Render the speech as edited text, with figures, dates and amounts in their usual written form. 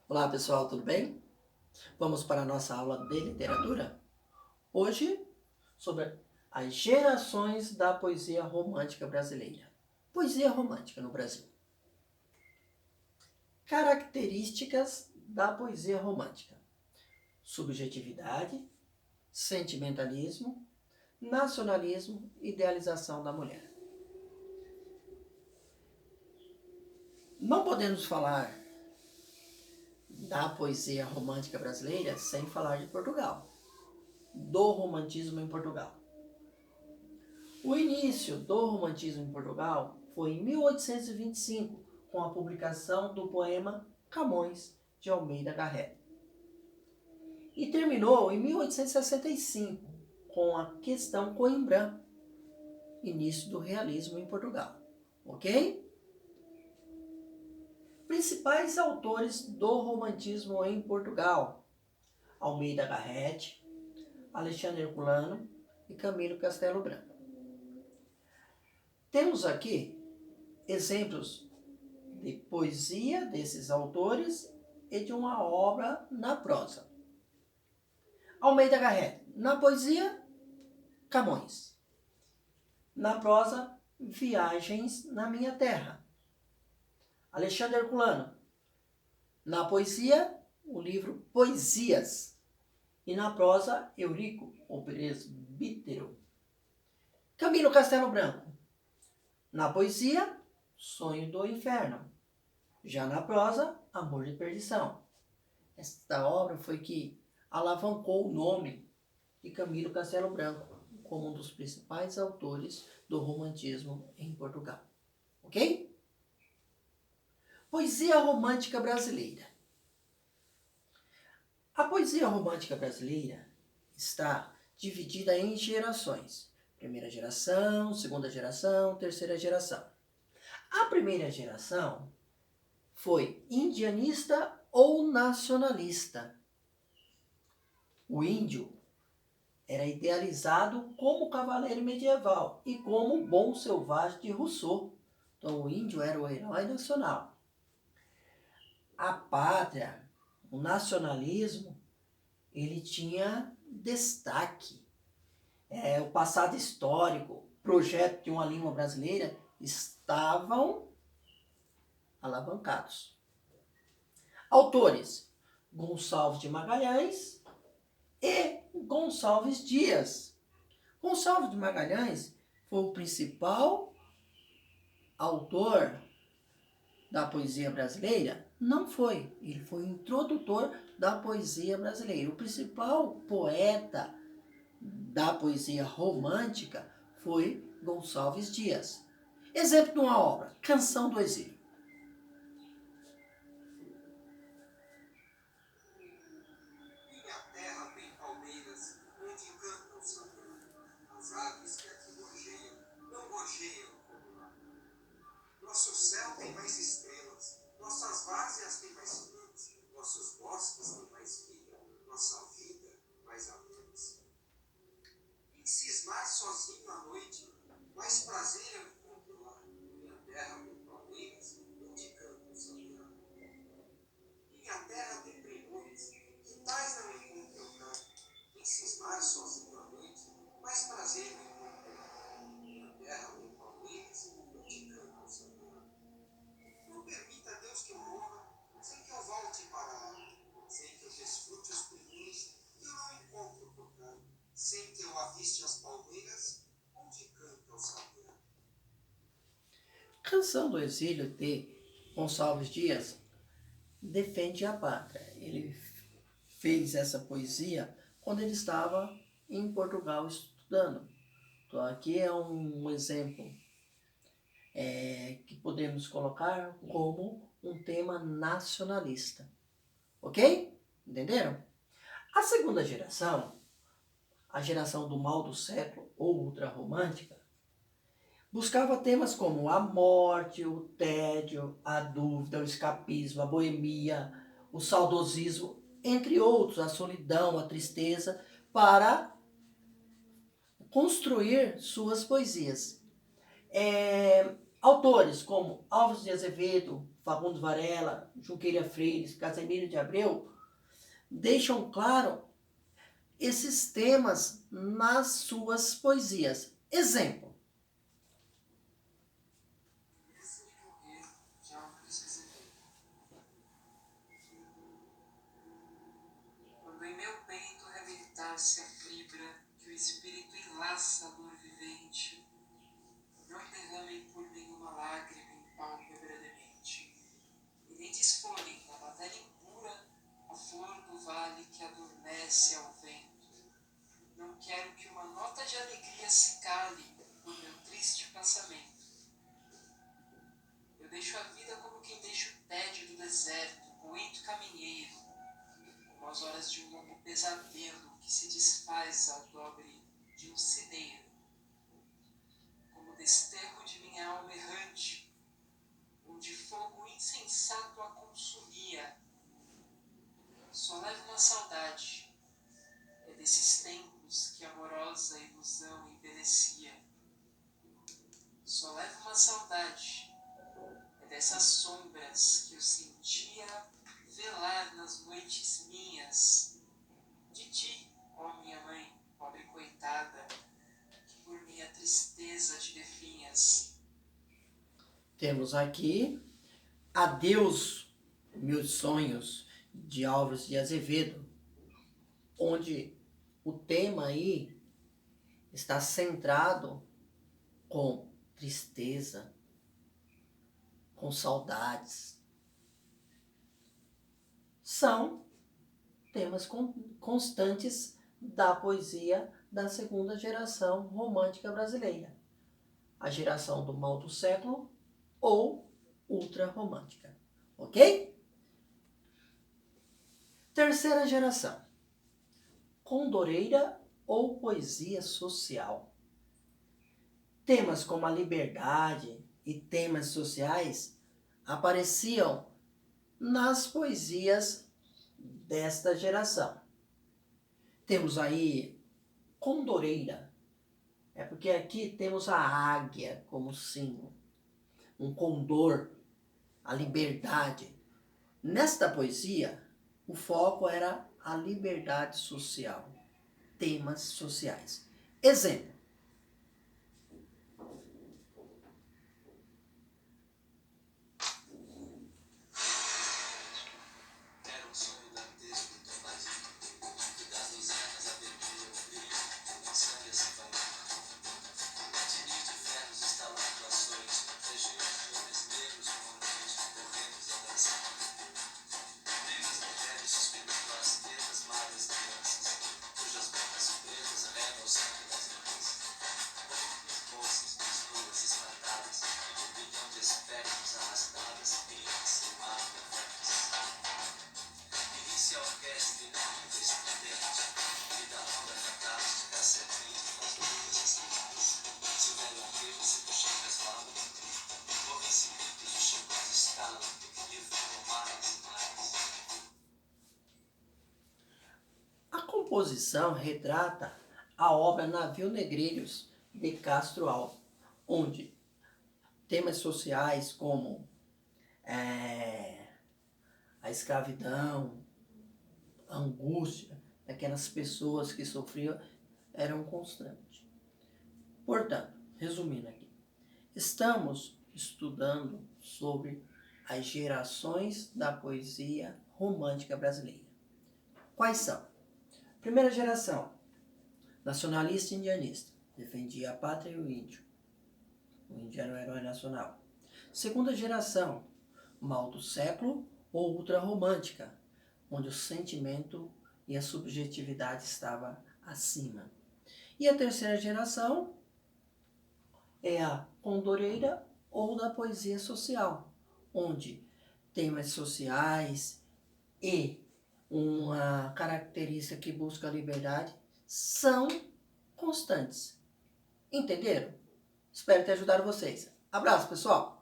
Olá pessoal, tudo bem? Vamos para a nossa aula de literatura? Hoje, sobre as gerações da poesia romântica brasileira. Poesia romântica no Brasil. Características da poesia romântica: subjetividade, sentimentalismo, nacionalismo, idealização da mulher. Não podemos falar da poesia romântica brasileira sem falar de Portugal, do romantismo em Portugal. O início do romantismo em Portugal foi em 1825, com a publicação do poema Camões de Almeida Garrett. E terminou em 1865, com a questão Coimbra, início do realismo em Portugal. Ok? Principais autores do romantismo em Portugal: Almeida Garrett, Alexandre Herculano e Camilo Castelo Branco. Temos aqui exemplos de poesia desses autores e de uma obra na prosa. Almeida Garrett, na poesia, Camões. Na prosa, Viagens na Minha Terra. Alexandre Herculano, na poesia, o livro Poesias. E na prosa, Eurico, o Presbítero. Camilo Castelo Branco, na poesia, Sonho do Inferno. Já na prosa, Amor de Perdição. Esta obra foi que alavancou o nome de Camilo Castelo Branco como um dos principais autores do romantismo em Portugal. Ok? Poesia romântica brasileira. A poesia romântica brasileira está dividida em gerações. Primeira geração, segunda geração, terceira geração. A primeira geração foi indianista ou nacionalista. O índio era idealizado como cavaleiro medieval e como bom selvagem de Rousseau. Então o índio era o herói nacional. A pátria, o nacionalismo, ele tinha destaque. O passado histórico, o projeto de uma língua brasileira estavam alavancados. Autores: Gonçalves de Magalhães e Gonçalves Dias. Gonçalves de Magalhães foi o principal autor da poesia brasileira? Não foi. Ele foi o introdutor da poesia brasileira. O principal poeta da poesia romântica foi Gonçalves Dias. Exemplo de uma obra: Canção do Exílio. Minha terra tem palmeiras onde cantam sambando. As aves que aqui gorjeiam, não gorjeiam como lá. Nosso céu tem mais estrelas, nossas várzeas têm mais flores, nossos bosques têm mais vida, nossa vida mais amantes. Em cismar sozinho à noite, mais prazer eu encontro lá. Minha terra tem palmeiras onde cantam sambando. Minha terra tem primores, que tais não encontro eu cá. Em cismar sozinho à noite, mais prazer eu encontro lá. Minha terra tem palmeiras onde cantam sambando. Não permita, Deus, que eu morra sem que eu volte para lá, sem que eu desfrute os primores que eu não encontro por cá, sem que eu aviste as palmeiras onde canta o sabiá. Canção do Exílio de Gonçalves Dias defende a pátria. Ele fez essa poesia quando ele estava em Portugal estudando. Então aqui é um exemplo que podemos colocar como um tema nacionalista. Ok? Entenderam? A segunda geração, a geração do mal do século ou ultrarromântica, buscava temas como a morte, o tédio, a dúvida, o escapismo, a boemia, o saudosismo, entre outros, a solidão, a tristeza, para construir suas poesias. Autores como Álvares de Azevedo, Fagundes Varela, Junqueira Freire, Casimiro de Abreu deixam claro esses temas nas suas poesias. Exemplo. Quando em meu peito rebentar-se a fibra que o espírito enlaça a dor vivente, não derramem por mim uma lágrima em pálpebra demente, e nem desfolhem na matéria impura a flor do vale que adormece ao vento. Não quero que uma nota de alegria se cale por meu triste passamento. Eu deixo a vida como quem deixa o tédio do deserto, poento caminheiro, como as horas de um longo pesadelo que se desfaz ao dobre de um cineiro, como o desterro de minha alma errante, onde fogo insensato a consumia. Só levo uma saudade, é desses tempos que amorosa ilusão embelecia. Só levo uma saudade, é dessas sombras que eu sentia velar nas noites minhas. De ti, ó minha mãe, pobre coitada, que por minha tristeza te definhas. Temos aqui Adeus, Meus Sonhos, de Álvares de Azevedo, onde o tema aí está centrado com tristeza, com saudades. São temas constantes da poesia da segunda geração romântica brasileira, a geração do mal do século ou ultra-romântica, ok? Terceira geração, condoreira ou poesia social. Temas como a liberdade e temas sociais apareciam nas poesias desta geração. Temos aí condoreira, é porque aqui temos a águia como símbolo, um condor, a liberdade. Nesta poesia, o foco era a liberdade social, temas sociais. Exemplo. Era um sonho dantesco e tombadinho, que das luzianas a vermelha o brilho, sangue se vai. Tinios de ferros estalando ações, legiões de homens negros comumente, correndo a dançar. Negras mulheres suspirando as tetas magras crianças, cujas bocas pretas regam o sangue das mães. Moças, nuas, espantadas, em turbilhão de espectros arrastadas, riam-se magras. Inicia a orquestra inimiga estridente, e da onda fantástica serpente das luzes esquivadas. Se o velho arqueiro se puxa pessoal, ouvem-se gritos de chicote escala, e voam mais e mais. A composição retrata a obra Navio Negreiros de Castro Alves, onde temas sociais como a escravidão, a angústia daquelas pessoas que sofriam eram constantes. Portanto, resumindo aqui, estamos estudando sobre as gerações da poesia romântica brasileira. Quais são? Primeira geração, nacionalista e indianista, defendia a pátria e o índio. O índio era o herói nacional. Segunda geração, mal do século ou ultrarromântica, onde o sentimento e a subjetividade estava acima. E a terceira geração é a condoreira ou da poesia social, onde temas sociais e uma característica que busca a liberdade são constantes. Entenderam? Espero ter ajudado vocês. Abraço, pessoal!